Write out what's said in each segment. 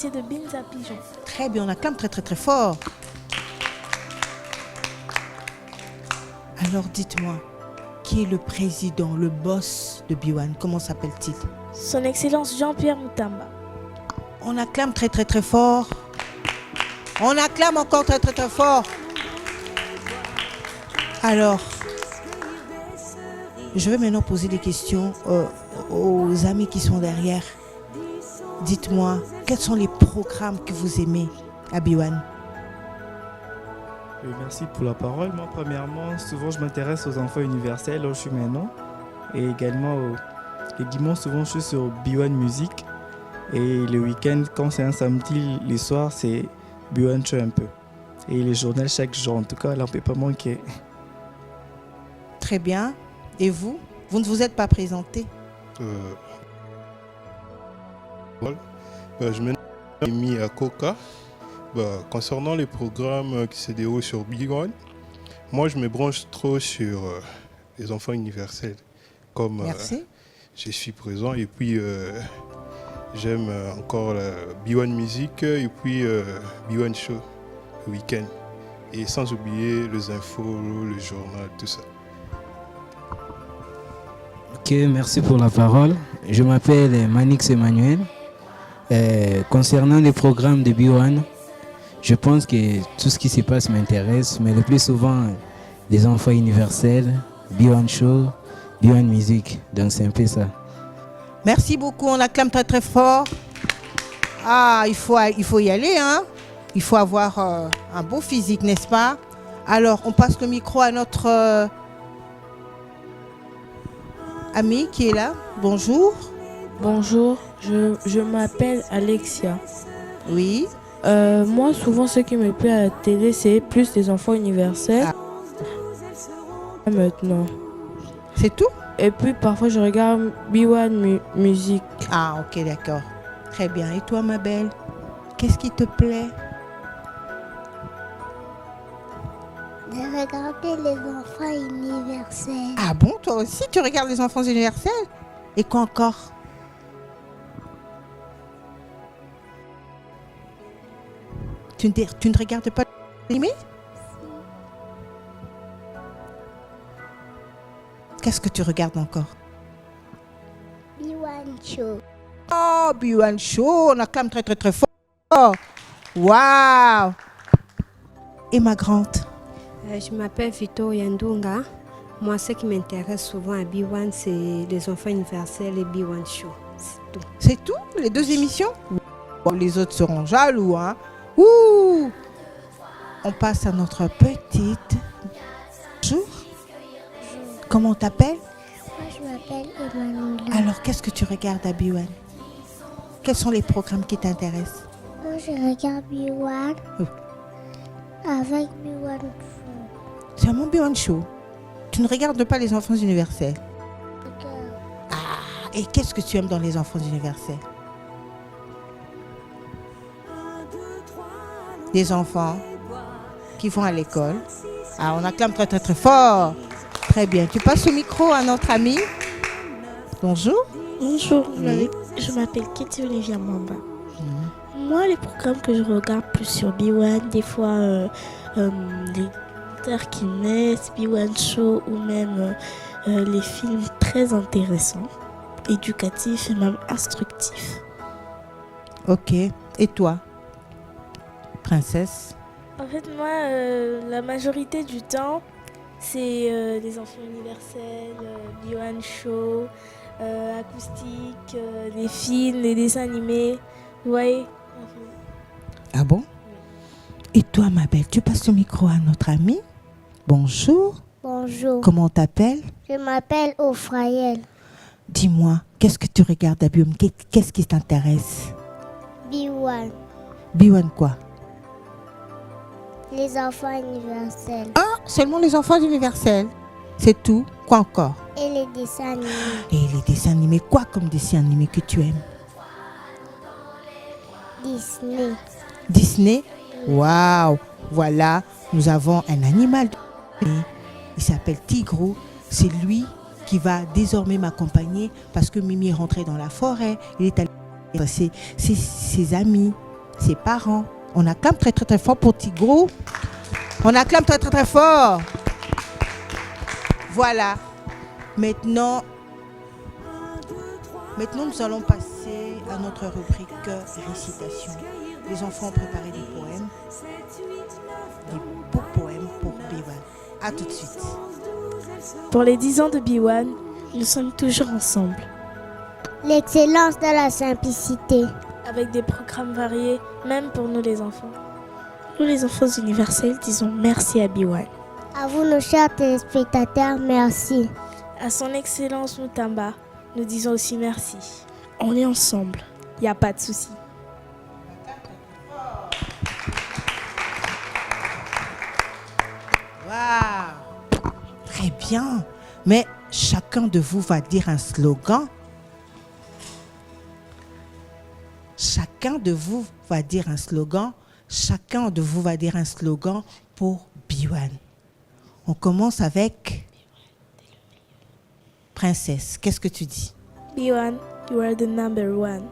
C'est de Binza Pigeon. Très bien, on acclame très très très fort. Alors dites-moi, qui est le président, le boss de B1? Comment s'appelle-t-il? Son Excellence Jean-Pierre Moutamba. On acclame très très très fort. On acclame encore très très très fort. Alors, je vais maintenant poser des questions aux amis qui sont derrière. Dites-moi, quels sont les programmes que vous aimez à B1? Merci pour la parole. Moi, premièrement, souvent, je m'intéresse aux enfants universels, là où je suis maintenant. Et également, les dimanches, souvent, je suis sur B1 Musique. Et le week-end, quand c'est un samedi, les soirs, c'est B1 Show un peu. Et les journaux chaque jour. En tout cas, là, on ne peut pas manquer. Très bien. Et vous? Vous ne vous êtes pas présenté? Je me suis mis à Coca. Concernant les programmes qui se déroulent sur B1, moi je me branche trop sur les enfants universels. Comme je suis présent et puis j'aime encore la B1 Musique et puis B1 Show le week-end. Et sans oublier les infos, le journal, tout ça. Ok, merci pour la parole. Je m'appelle Manix Emmanuel. Concernant les programmes de B1, je pense que tout ce qui se passe m'intéresse, mais le plus souvent, les enfants universels, B1 Show, B1 Musique. Donc c'est un peu ça. Merci beaucoup, on acclame très très fort. Ah, il faut y aller, hein. Il faut avoir un beau physique, n'est-ce pas? Alors, on passe le micro à notre ami qui est là. Bonjour. Bonjour, je m'appelle Alexia. Oui. Moi, souvent, ce qui me plaît à la télé, c'est plus les enfants universels. Maintenant. C'est tout? Et puis, parfois, je regarde B1 Musique. Ah, ok, d'accord. Très bien. Et toi, ma belle, qu'est-ce qui te plaît? De regarder les enfants universels. Ah bon, toi aussi, tu regardes les enfants universels? Et quoi encore? Tu ne regardes pas l'animé? Qu'est-ce que tu regardes encore? B1 Show. Oh, B1 Show, on acclame très très très fort. Waouh! Et ma grande? Je m'appelle Victoria Ndunga. Moi, ce qui m'intéresse souvent à B1, c'est les enfants universels et B1 Show. C'est tout. C'est tout? Les deux émissions? Bon, les autres seront jaloux, hein? Ouh! On passe à notre petite. Bonjour. Comment on t'appelle? Moi, je m'appelle Emmanuel. Alors, qu'est-ce que tu regardes à B1? Quels sont les programmes qui t'intéressent? Moi, je regarde B1 avec B1 Show. C'est un B1 Show. Tu ne regardes pas les enfants universels? Ah, et qu'est-ce que tu aimes dans les enfants universels? Des enfants qui vont à l'école. Ah, on acclame très très très fort. Très bien. Tu passes le micro à notre ami. Bonjour. Bonjour, Oui. je m'appelle Kitty Olivia Mwamba. Moi, les programmes que je regarde plus sur B1, des fois, les stars qui naissent, B1 Show ou même les films très intéressants, éducatifs et même instructifs. Ok. Et toi, princesse? En fait, moi, la majorité du temps, c'est les enfants universels, B1 Show, acoustique, les films, les dessins animés. Vous voyez? Ah bon? Et toi, ma belle, tu passes le micro à notre ami. Bonjour. Bonjour. Comment on t'appelle? Je m'appelle Ophraël. Dis-moi, qu'est-ce que tu regardes à B1? Qu'est-ce qui t'intéresse? B1. B1 quoi? Les enfants universels. Ah, seulement les enfants universels. C'est tout? Quoi encore? Et les dessins animés. Et les dessins animés, quoi comme dessins animés que tu aimes? Disney. Disney? Waouh! Voilà, nous avons un animal. Il s'appelle Tigrou. C'est lui qui va désormais m'accompagner parce que Mimi est rentrée dans la forêt. Il est allé passer ses amis. ses parents. On acclame très très très fort pour Tigrou. On acclame très très très fort. Voilà. Maintenant, nous allons passer à notre rubrique récitation. Les enfants ont préparé des poèmes. Des beaux poèmes pour B1. A tout de suite. Pour les 10 ans de B1, nous sommes toujours ensemble. L'excellence de la simplicité. Avec des programmes variés, même pour nous les enfants. Nous les enfants universels disons merci à B1. À vous nos chers téléspectateurs, merci. À son excellence Mutamba, nous disons aussi merci. On est ensemble, il n'y a pas de souci. Waouh! Très bien. Mais chacun de vous va dire un slogan. Chacun de vous va dire un slogan. Chacun de vous va dire un slogan pour B1. On commence avec Princesse. Qu'est-ce que tu dis? B1, you are the number one.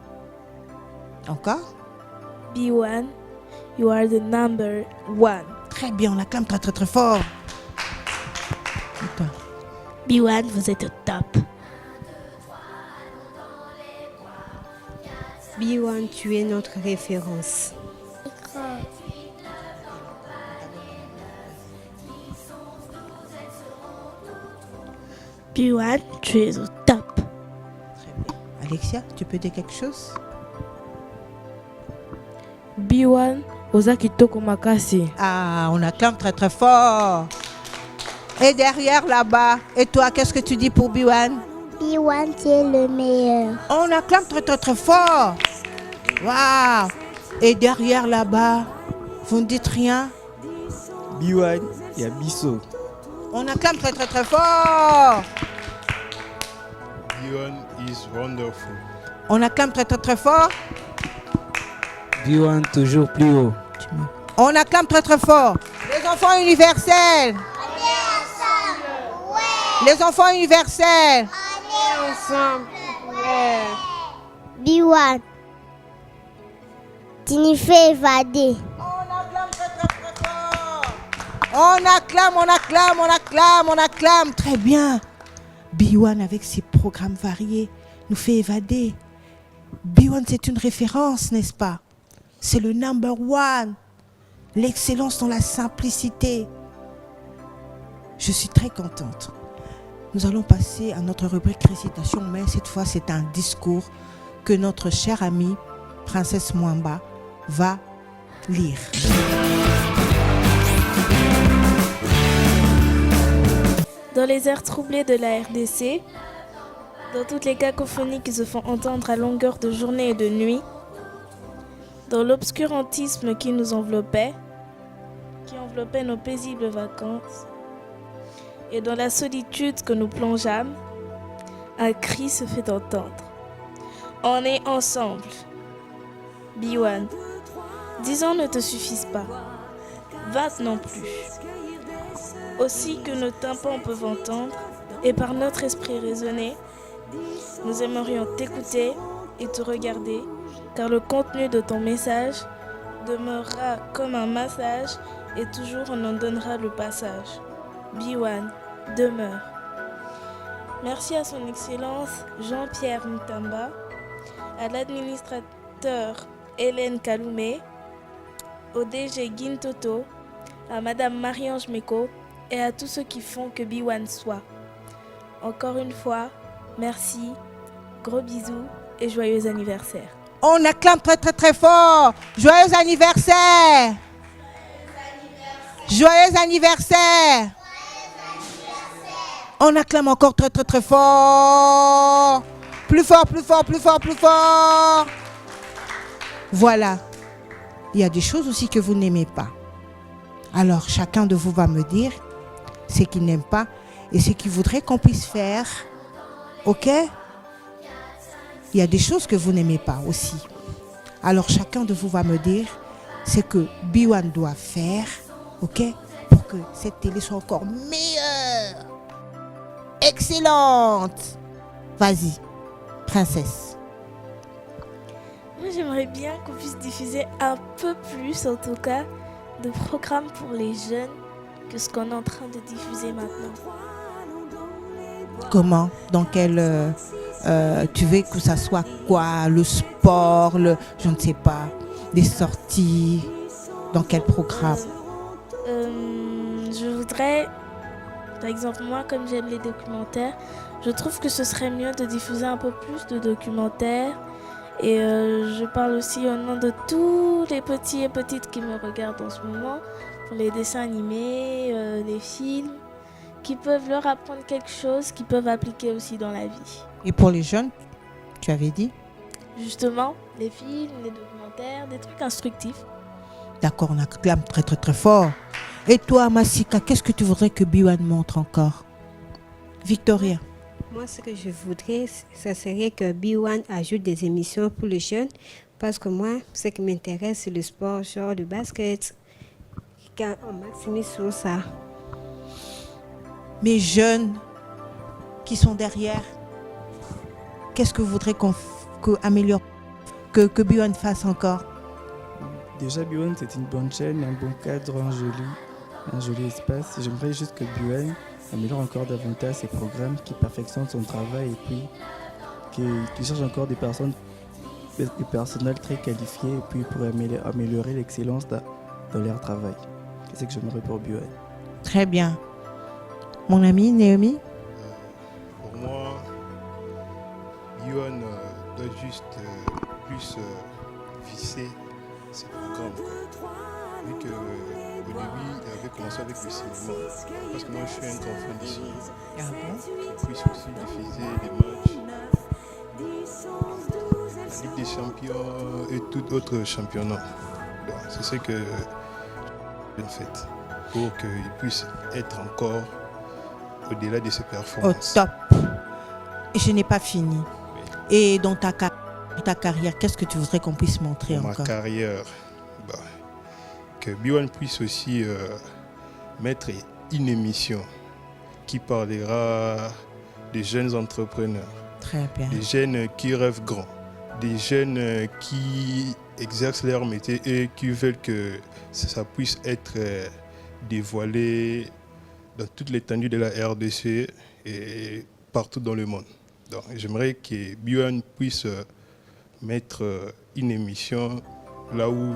Encore? B1, you are the number one. Très bien, on acclame très très très fort. Et toi? B1, vous êtes au top. B1, tu es notre référence. B1, tu es au top. Très bien. Alexia, tu peux dire quelque chose? B1, oza kitoko makasi. Ah, on acclame très très fort. Et derrière là-bas, et toi, qu'est-ce que tu dis pour B1? B1, tu es le meilleur. On acclame très très très fort. Waouh! Et derrière là-bas, vous ne dites rien? B1, il y a Bisso. On acclame très très très fort. B1 is wonderful. On acclame très très très fort. B1 toujours plus haut. On acclame très très fort. Les enfants universels. Les enfants universels. B1, tu nous fais évader. On acclame très très très fort. On acclame, on acclame, on acclame, on acclame. Très bien. B1 avec ses programmes variés nous fait évader. B1 c'est une référence, n'est-ce pas? C'est le number one. L'excellence dans la simplicité. Je suis très contente. Nous allons passer à notre rubrique récitation, mais cette fois c'est un discours que notre chère amie Princesse Mwamba va lire. Dans les airs troublés de la RDC, dans toutes les cacophonies qui se font entendre à longueur de journée et de nuit, dans l'obscurantisme qui nous enveloppait, qui enveloppait nos paisibles vacances, et dans la solitude que nous plongeâmes, un cri se fait entendre. On est ensemble. B1, 10 ans ne te suffisent pas. 20 non plus. Aussi que nos tympans peuvent entendre, et par notre esprit raisonné, nous aimerions t'écouter et te regarder, car le contenu de ton message demeurera comme un massage et toujours on en donnera le passage. B1, demeure. Merci à son Excellence Jean-Pierre Mutamba, à l'administrateur Hélène Kaloumé, au DG Gintoto, à Madame Marie-Ange Meko et à tous ceux qui font que B1 soit. Encore une fois, merci, gros bisous et joyeux anniversaire. On acclame très très très fort. Joyeux anniversaire. Joyeux anniversaire. On acclame encore très très très fort. Plus fort, plus fort, plus fort, plus fort. Voilà. Il y a des choses aussi que vous n'aimez pas. Alors chacun de vous va me dire ce qu'il n'aime pas et ce qu'il voudrait qu'on puisse faire. Ok? Il y a des choses que vous n'aimez pas aussi. Alors chacun de vous va me dire ce que B1 doit faire, ok, pour que cette télé soit encore meilleure. Excellente. Vas-y, princesse. Moi, j'aimerais bien qu'on puisse diffuser un peu plus, en tout cas, de programmes pour les jeunes que ce qu'on est en train de diffuser maintenant. Comment? Dans quel... tu veux que ça soit quoi? Le sport, je ne sais pas, des sorties? Dans quel programme? Je voudrais, par exemple, moi, comme j'aime les documentaires, je trouve que ce serait mieux de diffuser un peu plus de documentaires. Et je parle aussi au nom de tous les petits et petites qui me regardent en ce moment, pour les dessins animés, les films, qui peuvent leur apprendre quelque chose, qu'ils peuvent appliquer aussi dans la vie. Et pour les jeunes, tu avais dit? Justement, les films, les documentaires, des trucs instructifs. D'accord, on acclame très très très fort. Et toi, Masika, qu'est-ce que tu voudrais que B1 montre encore? Victoria? Moi, ce que je voudrais, ça serait que B1 ajoute des émissions pour les jeunes. Parce que moi, ce qui m'intéresse, c'est le sport, genre le basket. Quand on maximise sur ça. Mes jeunes qui sont derrière, qu'est-ce que vous voudrez qu'on améliore, que B1 fasse encore? Déjà, B1, c'est une bonne chaîne, un bon cadre, un joli espace. J'aimerais juste que B1 améliore encore davantage ses programmes, qu'il perfectionne son travail et puis qu'il cherche encore des personnels très qualifiés et puis pour améliorer l'excellence dans leur travail. C'est ce que j'aimerais pour B1. Très bien. Mon ami Naomi? Pour moi, B1 doit juste plus visser ses programmes. Vu qu'au début, il avait commencé avec le cinéma. Parce que moi, je suis un grand fan du cinéma. Ah bon? Il puisse aussi diffuser des matchs, la Ligue des Champions et tout autre championnat. C'est ce que je fais pour qu'il puisse être encore au-delà de ses performances. Au top. Et je n'ai pas fini. Et dans ta carrière, qu'est-ce que tu voudrais qu'on puisse montrer encore? Ma carrière, que B1 puisse aussi mettre une émission qui parlera des jeunes entrepreneurs. Très bien. Des jeunes qui rêvent grand. Des jeunes qui exercent leur métier et qui veulent que ça puisse être dévoilé dans toute l'étendue de la RDC et partout dans le monde. Donc, j'aimerais que B1 puisse mettre une émission là où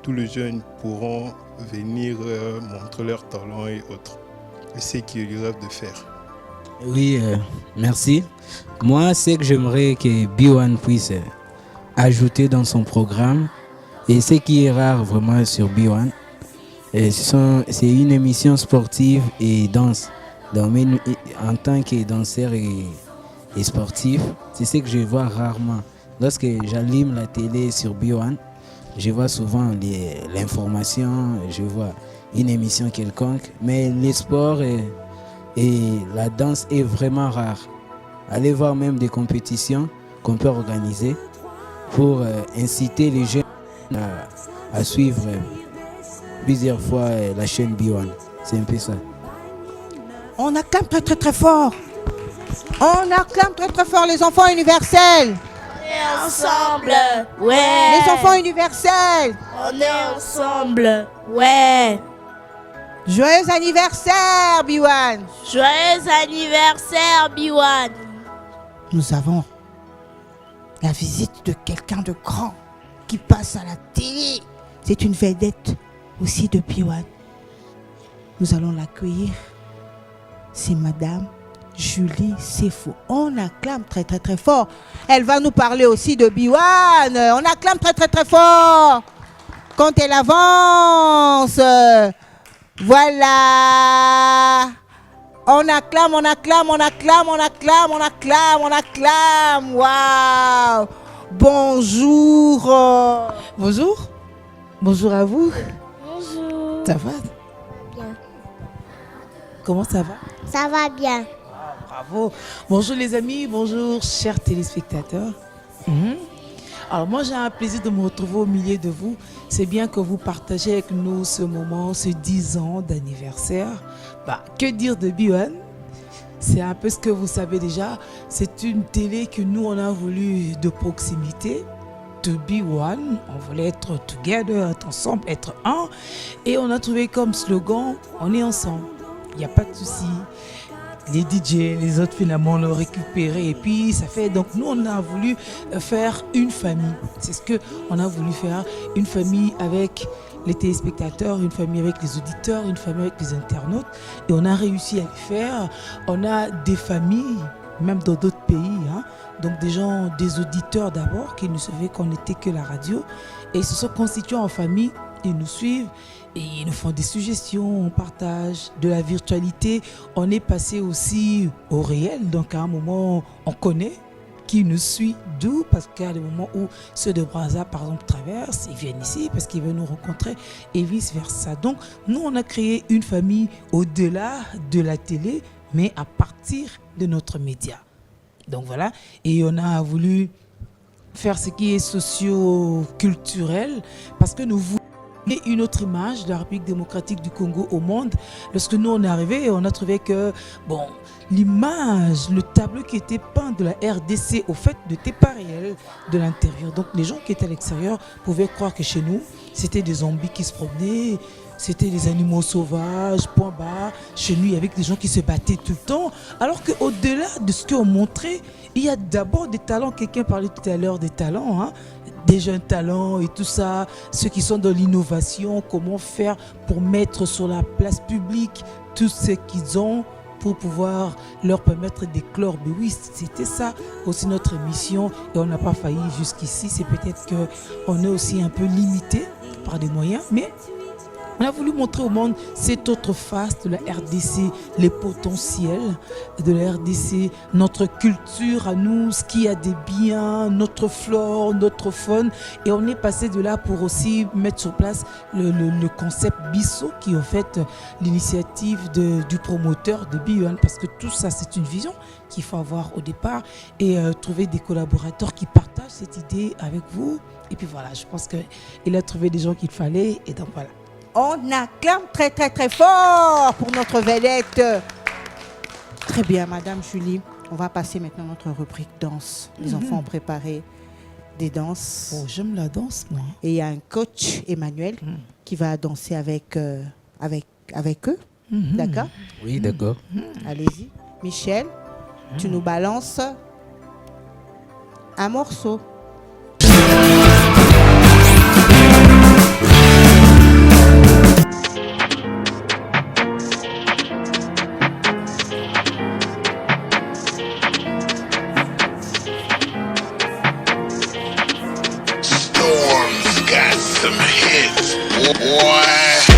tous les jeunes pourront venir montrer leur talent et autres. Et ce qu'ils rêvent de faire. Oui, merci. Moi, c'est que j'aimerais que B1 puisse ajouter dans son programme, et ce qui est rare vraiment sur B1, c'est une émission sportive et danse. Donc, en tant que danseur et sportif, c'est ce que je vois rarement. Lorsque j'allume la télé sur B1, je vois souvent l'information, je vois une émission quelconque, mais les sports et la danse est vraiment rare. Allez voir même des compétitions qu'on peut organiser pour inciter les jeunes à suivre plusieurs fois la chaîne B1. C'est un peu ça. On acclame très très très fort. On acclame très très fort les enfants universels. On est ensemble, ouais. Les enfants universels. On est ensemble, ouais. Joyeux anniversaire, B1. Joyeux anniversaire, B1. Nous avons la visite de quelqu'un de grand qui passe à la télé. C'est une vedette aussi de B1. Nous allons l'accueillir. C'est Madame Julie Sefo. On acclame très très très fort. Elle va nous parler aussi de B1. On acclame très très très fort. Quand elle avance. Voilà. On acclame, on acclame, on acclame, on acclame, on acclame, on acclame. Waouh. Bonjour. Bonjour. Bonjour à vous. Bonjour. Ça va? Bien. Comment ça va? Ça va bien. Bravo. Bonjour les amis, bonjour chers téléspectateurs. Alors moi j'ai un plaisir de me retrouver au milieu de vous. C'est bien que vous partagez avec nous ce moment, ce 10 ans d'anniversaire. Que dire de B1? C'est un peu ce que vous savez déjà. C'est une télé que nous on a voulu de proximité. to be one. On voulait être together, être ensemble, être un. Et on a trouvé comme slogan, on est ensemble. Il n'y a pas de souci. Les DJ, les autres finalement l'ont récupéré. Et puis ça fait, donc nous on a voulu faire une famille. C'est ce qu'on a voulu faire, une famille avec les téléspectateurs, une famille avec les auditeurs, une famille avec les internautes. Et on a réussi à le faire. On a des familles, même dans d'autres pays, hein. Donc des gens, des auditeurs d'abord, qui ne savaient qu'on n'était que la radio. Et ils se sont constitués en famille, ils nous suivent. Et ils nous font des suggestions, on partage de la virtualité. On est passé aussi au réel. Donc à un moment, on connaît qui nous suit, d'où, parce qu'à des moments où ceux de Brazza, par exemple, traversent, ils viennent ici parce qu'ils veulent nous rencontrer et vice-versa. Donc nous, on a créé une famille au-delà de la télé, mais à partir de notre média. Donc voilà, et on a voulu faire ce qui est socio-culturel parce que nous voulons une autre image de la République démocratique du Congo au monde. Lorsque nous on est arrivé, on a trouvé que l'image, le tableau qui était peint de la RDC au fait n'était pas réel de l'intérieur. Donc les gens qui étaient à l'extérieur pouvaient croire que chez nous c'était des zombies qui se promenaient, c'était des animaux sauvages, point barre. Chez nous il y avait des gens qui se battaient tout le temps, alors qu'au-delà de ce qu'on montrait, il y a d'abord des talents. Quelqu'un parlait tout à l'heure des talents, hein, des jeunes talents et tout ça, ceux qui sont dans l'innovation, comment faire pour mettre sur la place publique tout ce qu'ils ont pour pouvoir leur permettre d'éclore. Mais oui, c'était ça aussi notre mission et on n'a pas failli jusqu'ici. C'est peut-être qu'on est aussi un peu limité par des moyens, mais on a voulu montrer au monde cette autre face de la RDC, les potentiels de la RDC, notre culture à nous, ce qu'il y a des biens, notre flore, notre faune. Et on est passé de là pour aussi mettre sur place le concept BISO, qui est en fait l'initiative du promoteur de BioOne, parce que tout ça, c'est une vision qu'il faut avoir au départ et trouver des collaborateurs qui partagent cette idée avec vous. Et puis voilà, je pense qu'il a trouvé des gens qu'il fallait et donc voilà. On acclame très très très fort pour notre vedette. Très bien, Madame Julie. On va passer maintenant à notre rubrique danse. Les enfants ont préparé des danses. Oh, j'aime la danse, moi. Et il y a un coach, Emmanuel, qui va danser avec eux. D'accord? Oui, d'accord. Allez-y. Michel, tu nous balances un morceau. Storm's got some hits, boy.